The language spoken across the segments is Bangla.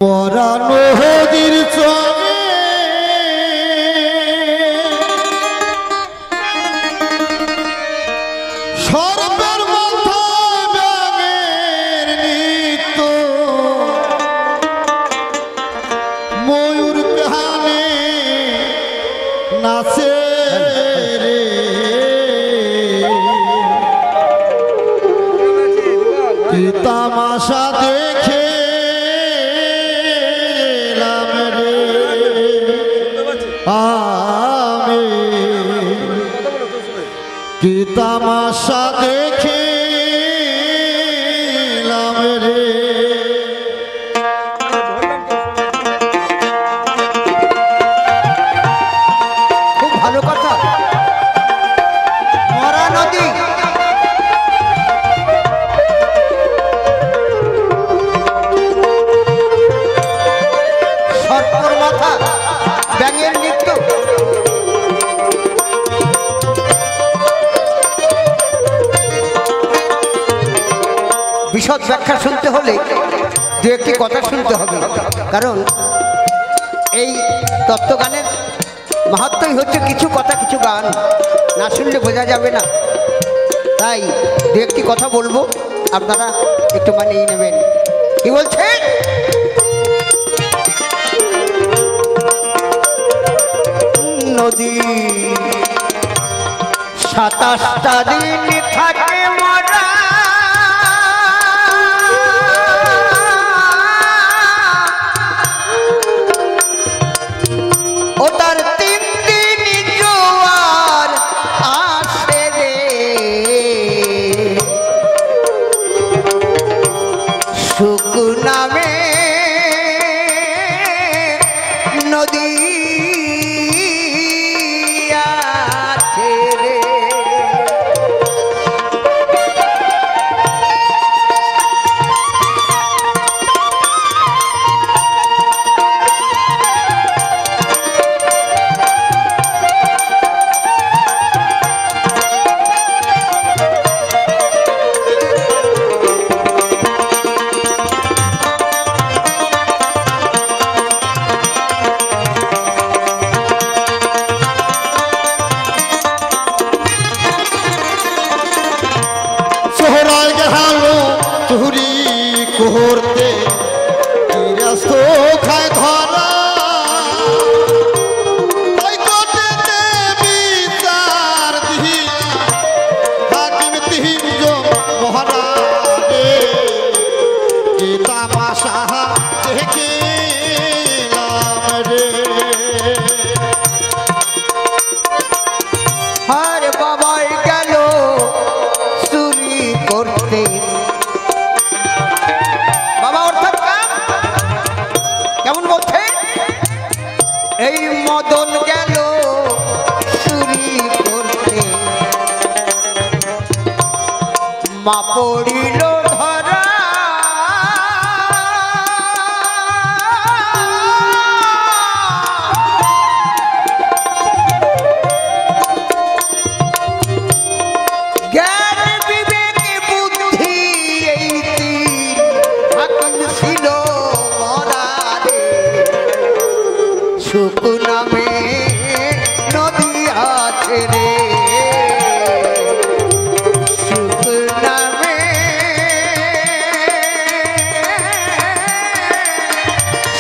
পরানো হদির চলে সর্বের মাথায় ব্যাঙের নৃত্য ময়ূর কানে নাচে রে কি তামাশা দেখে কি তামাশা দেখে রে খুব ভালো কথা। মরা নদী সর্পর মাথা ব্যাঙের নৃত্য বিশদ ব্যাখ্যা শুনতে হলে দু একটি কথা শুনতে হবে, কারণ এই তত্ত্বগানের মাহাত্ম্যই হচ্ছে কিছু কথা কিছু গান না শুনলে বোঝা যাবে না। তাই দু একটি কথা বলবো, আপনারা একটু মানিয়ে নেবেন। কি বলছে? নদী 27টা দিন থাকে মরা, ও তার 3 দিন জোয়ার আসে রে, সুখ নামে নদী আছে রে। সোহরায় গেল চুরি করতে গৃহস্থ খায় ধরা, তাই কোর্টেতে বিচার দিয়া হাকিম 3 জন মহারাজে কি তামাশা দেখিলাম রে। আর বাবাই গেল চুরি করতে, বাবা অর্থাৎ কেমন বলছে? এই মদন গেল চুরি করতে, মা পড়িল ধরা, জ্ঞান বিবেক বুদ্ধি এই 3 হাকিম ছিল মরা রে, সুখ নামে নদী আছে রে, সুখ নামে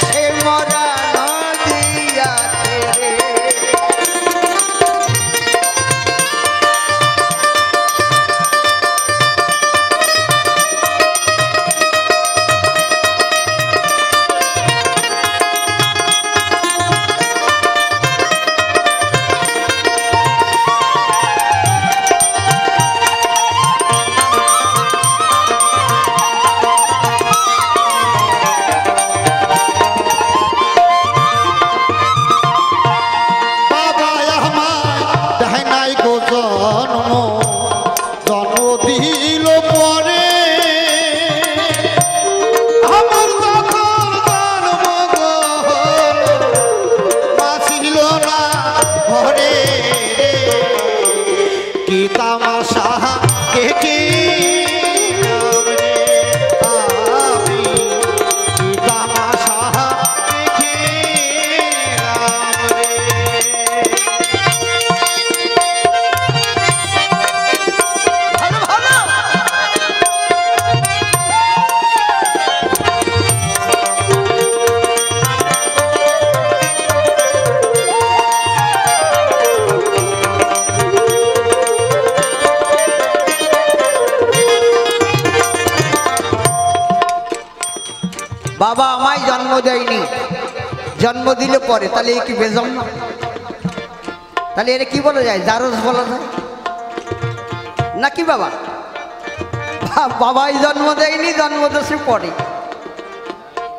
সে মরা নদী আছে রে। জন্ম দেয়নি, জন্ম দিলে পরে, তাহলে এ কি বেজন্ম? তাহলে এর কি বলা যায়? জারজ বলা যায় নাকি? বাবা বাবাই জন্ম দেয়নি, জন্ম দেশে পরে।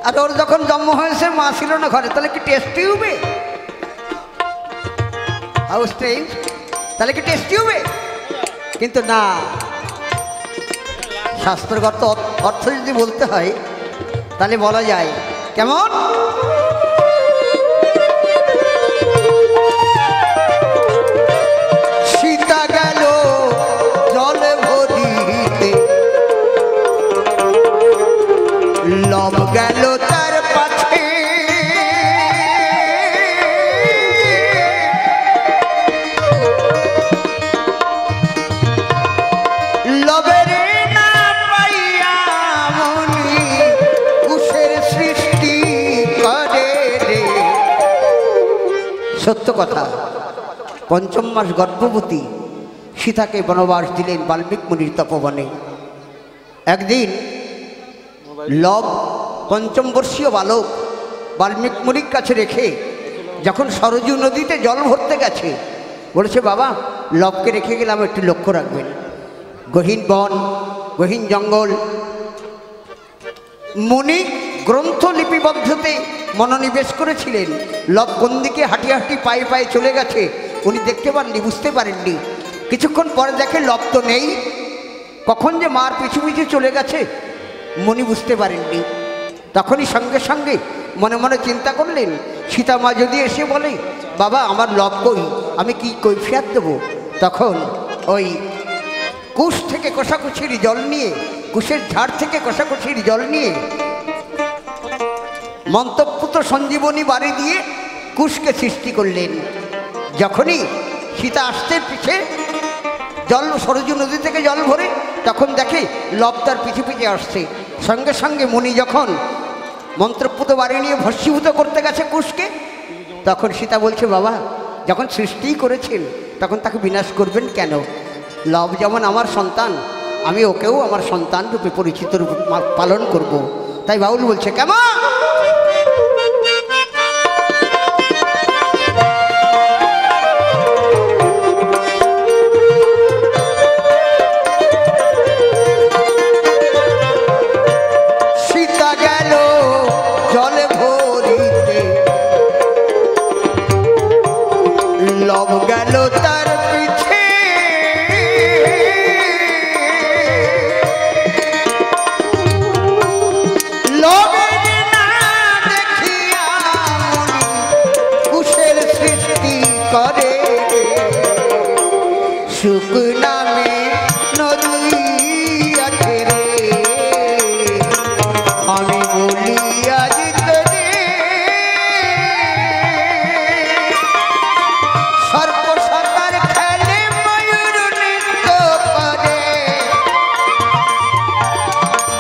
আর ওর যখন জন্ম হয়েছে মা ছিল না ঘরে, তাহলে কি টেস্টি হবে? How strange! তাহলে কি টেস্টি হবে? কিন্তু না, শাস্ত্রগত অর্থ যদি বলতে হয় তাহলে বলা যায় কেমন? সীতা গেল জলে ভরিতে, লব গেল তার পাছে, লবের না পাইয়া মনি কুশের সৃষ্টি করে রে। সত্য কথা, পঞ্চম মাস গর্ভবতী সীতাকে বনবাস দিলেন বাল্মীক মুনির তপবনে। একদিন লব পঞ্চম বর্ষীয় বালক বাল্মীক মুনির কাছে রেখে যখন সরজু নদীতে জল ভরতে গেছে, বলেছে বাবা লবকে রেখে গেলাম, একটু লক্ষ্য রাখবেন। গহীন বন, গহীন জঙ্গল, মুনি গ্রন্থ লিপিবদ্ধতে মনোনিবেশ করেছিলেন। লব কোন দিকে হাঁটি হাঁটি পায়ে পায়ে চলে গেছে উনি দেখতে পাননি, বুঝতে পারেননি। কিছুক্ষণ পরে দেখে লব তো নেই, কখন যে মার পিছু পিছু চলে গেছে মুনি বুঝতে পারেননি। তখনই সঙ্গে সঙ্গে মনে মনে চিন্তা করলেন, সীতা মা যদি এসে বলে বাবা আমার লব কই, আমি কি কৈফিয়ত দেবো? তখন ওই কুশ থেকে কষাকষির জল নিয়ে, কুশের ঝাড় থেকে কষাকষির জল নিয়ে মন্তব্যুত সঞ্জীবনী বাড়ি দিয়ে কুশকে সৃষ্টি করলেন। যখনই সীতা আসতে পিছে জল, সরজু নদী থেকে জল ভরে, তখন দেখে লব তার পিছে পিছে আসছে। সঙ্গে সঙ্গে মুনি যখন মন্ত্রপুত বাড়ি নিয়ে ভস্মীভূত করতে গেছে কুশকে, তখন সীতা বলছে বাবা যখন সৃষ্টিই করেছেন তখন তাকে বিনাশ করবেন কেন? লব যেমন আমার সন্তান, আমি ওকেও আমার সন্তান রূপে পরিচিত রূপে পালন করব। তাই বাউল বলছে কেমন? সীতা গেল জলে ভরিতে, লব গেল তার পিছে, লবের না দেখিয়া মুনি কুশের সৃষ্টি করে। সুখ নামে নদী আছে রে, আমি বলি আজ তোরে, সর্প সাঁতার খেলে ময়ূর নৃত্য করে,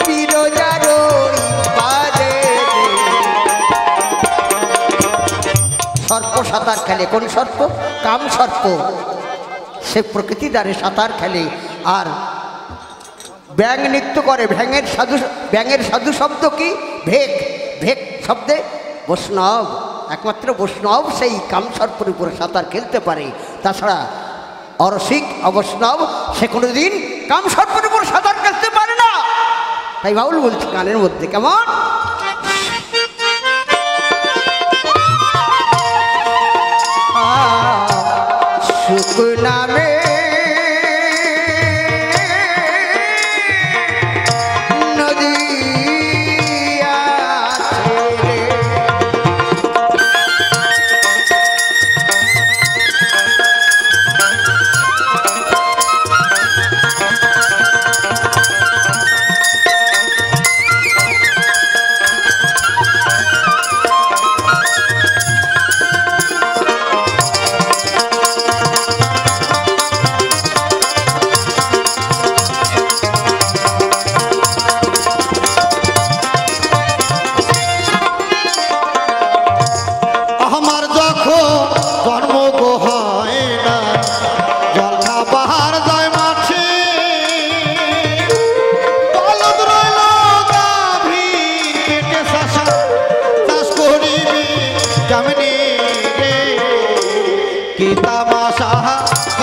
বিরজার ওই পারে। সর্প সাঁতার খেলে, কোন সর্প? কাম সর্প। সে প্রকৃতি দ্বারে সাঁতার খেলে। আর ব্যাং নৃত্য করে। ব্যাঙের সাধু শব্দ কি? ভেক। ভেক শব্দে বৈষ্ণব, একমাত্র বৈষ্ণব সেই কামসর্পের উপরে সাঁতার খেলতে পারে। তাছাড়া অরসিক অবৈষ্ণব সে কোনোদিন কামসর্পের উপর সাঁতার খেলতে পারে না। তাই বাউল বলছে গানের মধ্যে কেমন? সুখ নামে নদী আছে রে,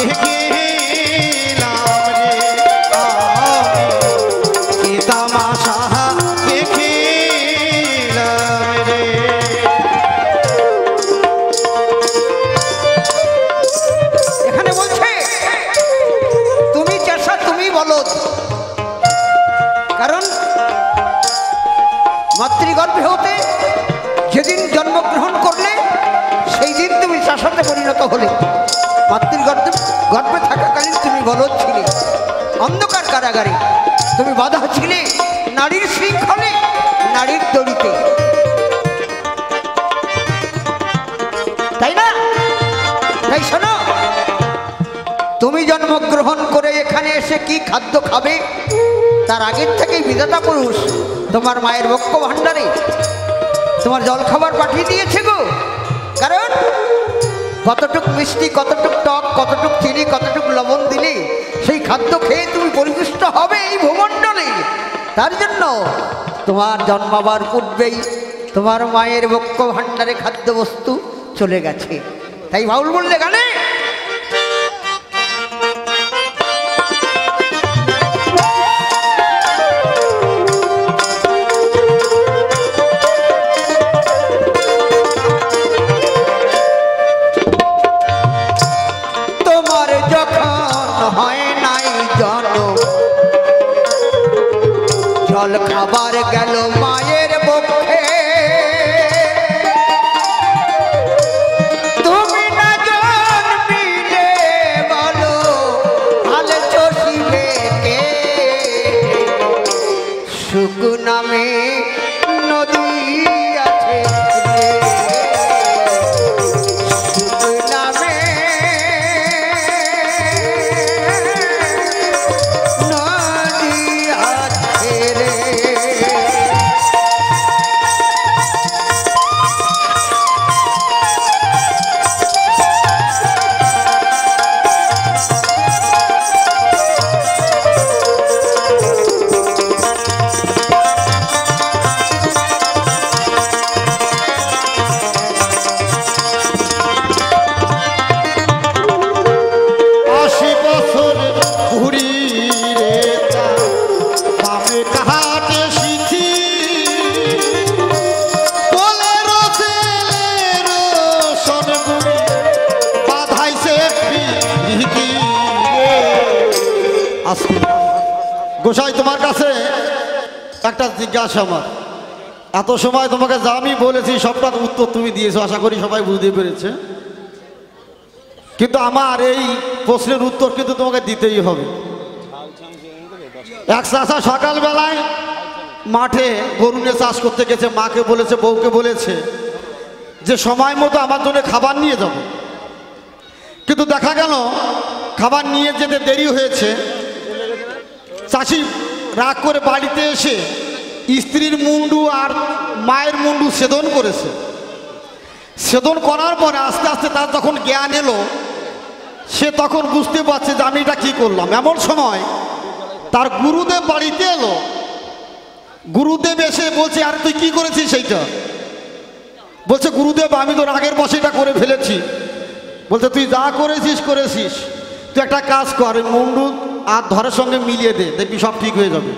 দেখিলাম রে আমি কি তামাশা দেখিলাম রে। এখানে বলছে তুমি চাষা তুমি বলদ, কারণ মাতৃগর্ভে হতে যেদিন জন্মগ্রহণ করলে সেই দিন তুমি চাষাতে পরিণত হলে। মাতৃগর্ভে গর্ভে থাকাকালীন তুমি বলদ ছিলে, অন্ধকার কারাগারে তুমি বাধা ছিলে নারীর শৃঙ্খলে, নারীর দড়িতে, তাই না? তাই শোনো, তুমি জন্মগ্রহণ করে এখানে এসে কি খাদ্য খাবে তার আগের থেকেই বিধাতা পুরুষ তোমার মায়ের বক্ষ ভাণ্ডারে তোমার জল খাবার পাঠিয়ে দিয়েছে গো। কারণ কতটুক মিষ্টি, কতটুক টক, কতটুক চিনি, কতটুক লবণ দিলে সেই খাদ্য খেয়ে তুমি পরিপুষ্ট হবে এই ভূমণ্ডলে। তার জন্য তোমার জন্মাবার পূর্বেই তোমার মায়ের বক্ষ ভাণ্ডারে খাদ্যবস্তু চলে গেছে। তাই বাউল বললে গানে, জল খাবার গেল মায়ের পক্ষে, তুমি না জন্মিলে বলো হাল চষিবে কে। সুখ নামে নদী আছে, সুখ নামে নদী আছে রে। গোসাই, তোমার কাছে একটা জিজ্ঞাসা আমার। এত সময় তোমাকে যা আমি বলেছি সবটার উত্তর তুমি দিয়েছো, আশা করি সবাই বুঝতে পেরেছে। কিন্তু আমার এই প্রশ্নের উত্তর কিন্তু তোমাকে দিতেই হবে। এক চাষা সকালবেলায় মাঠে গরু নিয়ে চাষ করতে গেছে, মাকে বলেছে, বউকে বলেছে যে সময় মতো আমার জন্য খাবার নিয়ে যাবো। কিন্তু দেখা গেল খাবার নিয়ে যেতে দেরি হয়েছে। চাষি রাগ করে বাড়িতে এসে স্ত্রীর মুন্ডু আর মায়ের মুন্ডু ছেদন করেছে। ছেদন করার পরে আস্তে আস্তে তার যখন জ্ঞান এলো, সে তখন বুঝতে পারছে যে আমি এটা কী করলাম। এমন সময় তার গুরুদেব বাড়িতে এলো। গুরুদেব এসে বলছে, আরে তুই কী করেছিস সেইটা? বলছে, গুরুদেব আমি তো রাগের বশে এটা করে ফেলেছি। বলছে, তুই যা করেছিস করেছিস, তুই একটা কাজ কর, মুন্ডু আর ধরের সঙ্গে মিলিয়ে দে, দেখবি সব ঠিক হয়ে যাবে।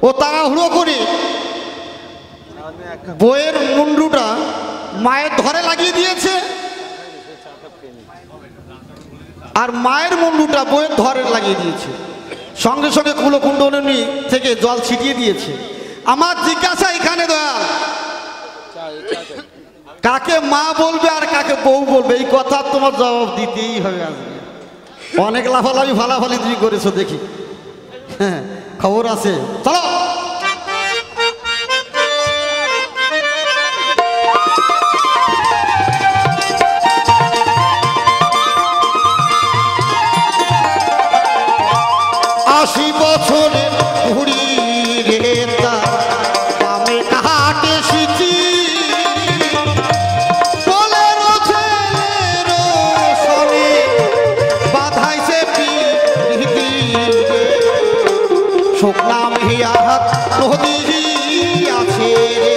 ও তাড়াহুড়ো করে বইয়ের মুন্ডুটা মায়ের ধরে লাগিয়ে দিয়েছে, আর মায়ের মুন্ডুটা বইয়ের ধরে লাগিয়ে দিয়েছে। সঙ্গে সঙ্গে কুলকুণ্ডনী থেকে জল ছিটিয়ে দিয়েছে। আমার জিজ্ঞাসা এখানে দয়াল, কাকে মা বলবে আর কাকে বউ বলবে, এই কথা তোমার জবাব দিতেই হবে। আজকে অনেক লাফালাফি ফালাফালি তুমি করেছো দেখি, হ্যাঁ খবর আছে, চলো। আশি বছরের ঘুড়ি রে আমি কাহাকে শিখি, শুকনাম হিয়াত নদী আছে রে,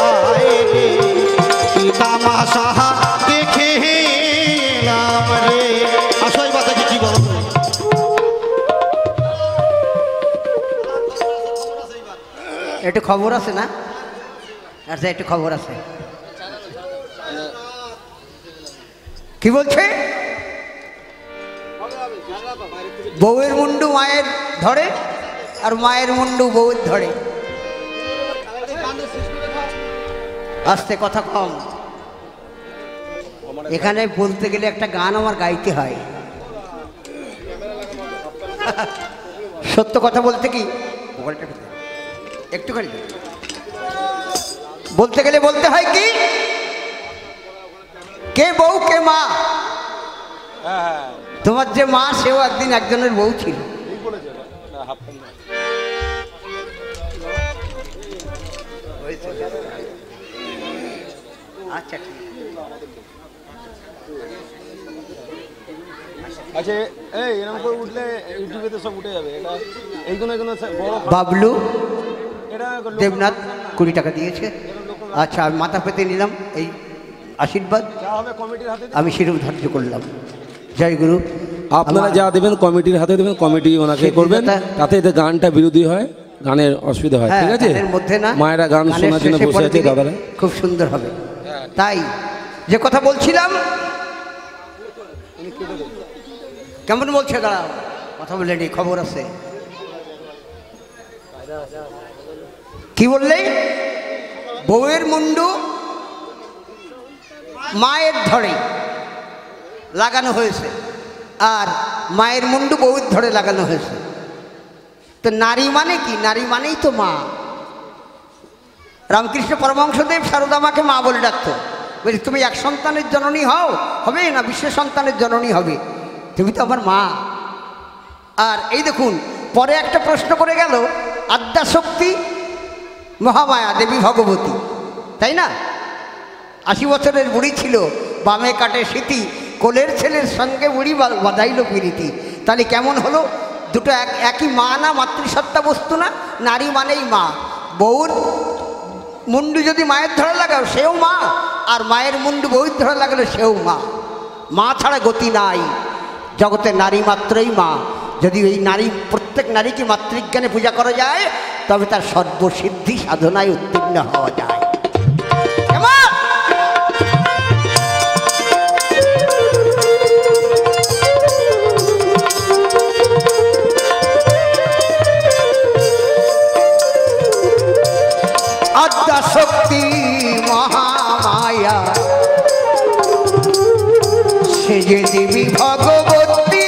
আয় রে কি তামাশা দেখে এলাম রে। আসো এবার দেখি একটু খবর আছে না? আচ্ছা একটু খবর আছে। কি বলছে? বউয়ের মুন্ডু মায়ের ধরে আর মায়ের মুন্ডু বউয়ের ধরে। আস্তে কথা কম। এখানে বলতে গেলে একটা গান আমার গাইতে হয়। সত্য কথা বলতে কি একটুখানি বলতে গেলে বলতে হয় কি, কে বউ কে মা। তোমার যে মা সেও একদিন একজনের বউ ছিল। আচ্ছা আচ্ছা, এই এরকম করে উঠলে ইউটিউবে তো সব উঠে যাবে। এটা এইগুলো বড় বাবলু এটা দেবনাথ 20 টাকা দিয়েছে। আচ্ছা আমি মাথা পেতে নিলাম এই আশীর্বাদ, যা হবে কমিটির হাতে আমি সেরকম ধার্য করলাম। জয় গুরু। আপনারা যা দেবেন কমিটির হাতে দেবেন, কমিটি ওনাকে করবেন, তাতে এতে গানটা বিরোধী হয়, গানের অসুবিধা হয়। ঠিক আছে, এর মধ্যে না মায়েরা গান শোনার জন্য বসে আছে, দাদারা খুব সুন্দর হবে। তাই যে কথা বলছিলাম, কেমন বলছে দাঁড়াও, কথা বললেন খবর আছে। কি বললে? বউয়ের মুন্ডু মায়ের ধরে লাগানো হয়েছে আর মায়ের মুন্ডু বউয়ের ধরে লাগানো হয়েছে। তো নারী মানে কি? নারী মানেই তো মা। রামকৃষ্ণ পরমহংসদেব সারদা মাকে মা বলে ডাকতো। বলছি তুমি এক সন্তানের জননী হও, হবে না বিশ্ব সন্তানের জননী হবে, তুমি তো আমার মা। আর এই দেখুন পরে একটা প্রশ্ন করে গেল, আদ্যাশক্তি মহামায়া দেবী ভগবতী, তাই না? 80 বছরের বুড়ি ছিল, বামে কাটে স্মৃতি, কোলের ছেলের সঙ্গে বুড়ি বাঁধাইল প্রীতি। তাহলে কেমন হলো? দুটো একই মা না? মাতৃসত্তা বস্তু না? নারী মানেই মা। বউর মুন্ডু যদি মায়ের ধরে লাগাও সেও মা, আর মায়ের মুন্ডু বউর ধরে লাগালে সেও মা। মা ছাড়া গতি নাই জগতে, নারী মাত্রই মা। যদি এই নারী, প্রত্যেক নারীকে মাতৃজ্ঞানে পূজা করা যায়, তবে তার সর্বসিদ্ধি সাধনায় উত্তীর্ণ হওয়া যায়। আদ্যাশক্তি মহামায়া সে যে দেবী ভগবতী,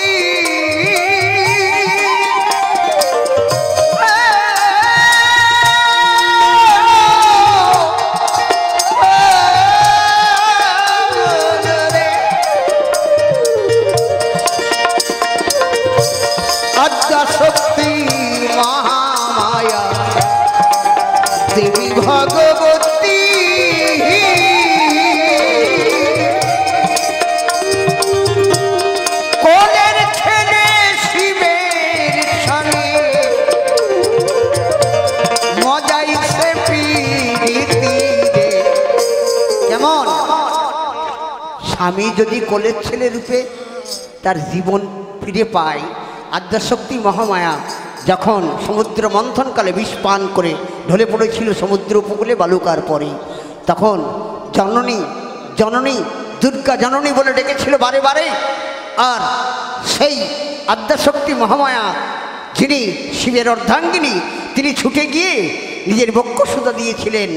আদ্যাশক্তি মহামায়া দেবী ভগবতী, কোলের ছেলে শিবের সঙ্গে মজাইছে প্রীতি। কেমন? স্বামী যদি কোলের ছেলে রূপে তার জীবন ফিরে পায়, আদ্যাশক্তি মহামায়া যখন সমুদ্র মন্থনকালে বিষ পান করে ঢলে পড়েছিল সমুদ্র উপকূলে বালুকার পরে, তখন জননী জননী দুর্গা জননী বলে ডেকেছিল বারে বারে। আর সেই আদ্যাশক্তি মহামায়া যিনি শিবের অর্ধাঙ্গিনী, তিনি ছুটে গিয়ে নিজের বক্ষসুতা দিয়েছিলেন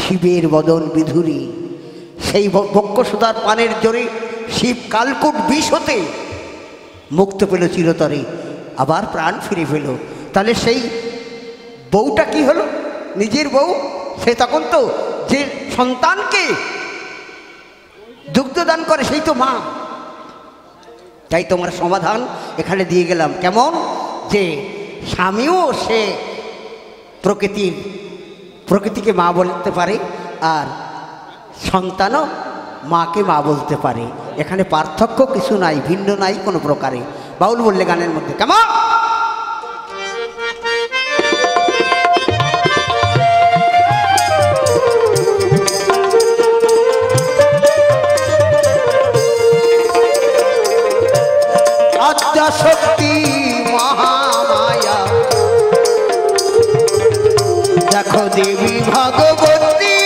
শিবের বদন বিধুরী। সেই বক্ষসুতার পানের জোরে শিব কালকূট বিষ হতে মুক্ত পেল চিরতরে, আবার প্রাণ ফিরে পেল। তাহলে সেই বউটা কি হলো? নিজের বউ। সে তখন তো যে সন্তানকে দুগ্ধদান করে সেই তো মা। তাই তোমার সমাধান এখানে দিয়ে গেলাম। কেমন? যে স্বামীও সে প্রকৃতিকে মা বলতে পারে, আর সন্তানও মাকে মা বলতে পারে। এখানে পার্থক্য কিছু নাই, ভিন্ন নাই কোনো প্রকারে। বাউল বললে গানের মধ্যে কেমন? আদ্যাশক্তি মহামায়া দেখো দেবী ভগবতী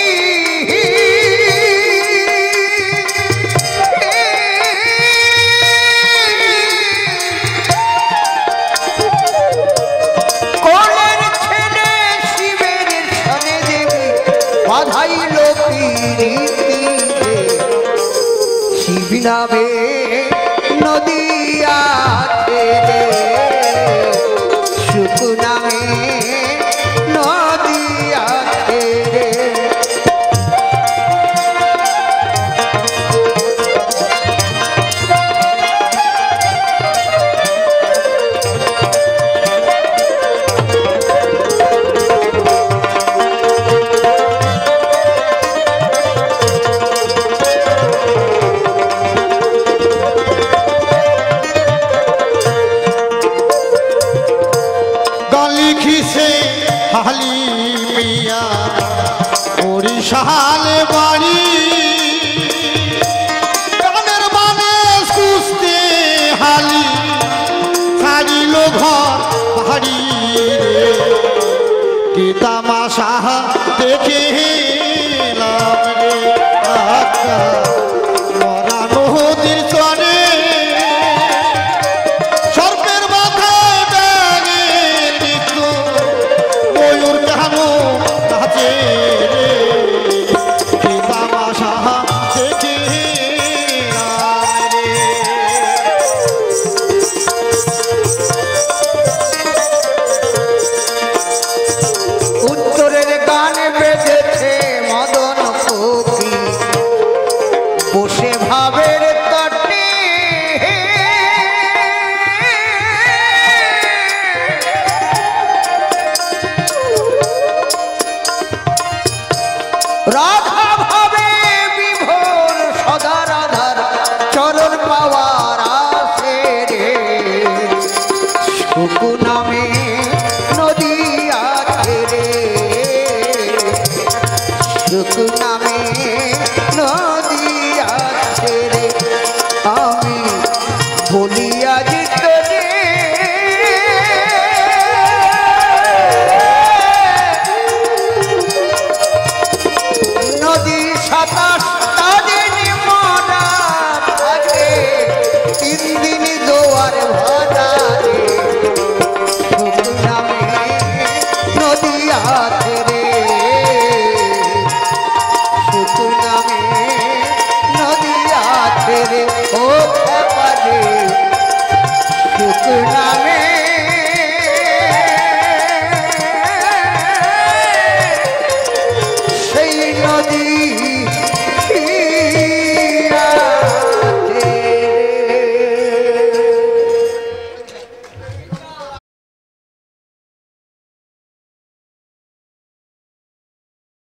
কোলের ছেলে শিবের সনে দেবী বাধাইল পিরিতিতে শিব নামে নদী আছে রে সুখ নামে নদী আছে রে হালি মিয়া বরিশালে বাড়ি গানের মানে সুস্থে হালি ছাড়িল ঘর বাড়ি রে কি তামাশা দেখে রে আচ্ছা মরা নদীর চরে সর্পের মাথায় ব্যাঙের নৃত্য ময়ূর কেন নাচে রে কি তামাশা দেখে রে উত্তরের গান বেজেছে মদন কোকি বসে ভাবের তটে রাধা ভাবে বিভোর সদা রাধার চরণ পাওয়ার আসে রে সুখ নামে নদী আছে রে সুখ নামে নদী আছে রে আমি বলি আজ তোরে নদী সাতাশ তাদের মরা থাকে 3 দিন দোয়ার ভরা রে সুখ নামে নদী আছে রে সুখ নামে নদী আছে রে ও খেপারে সুখ নামে সেই নদী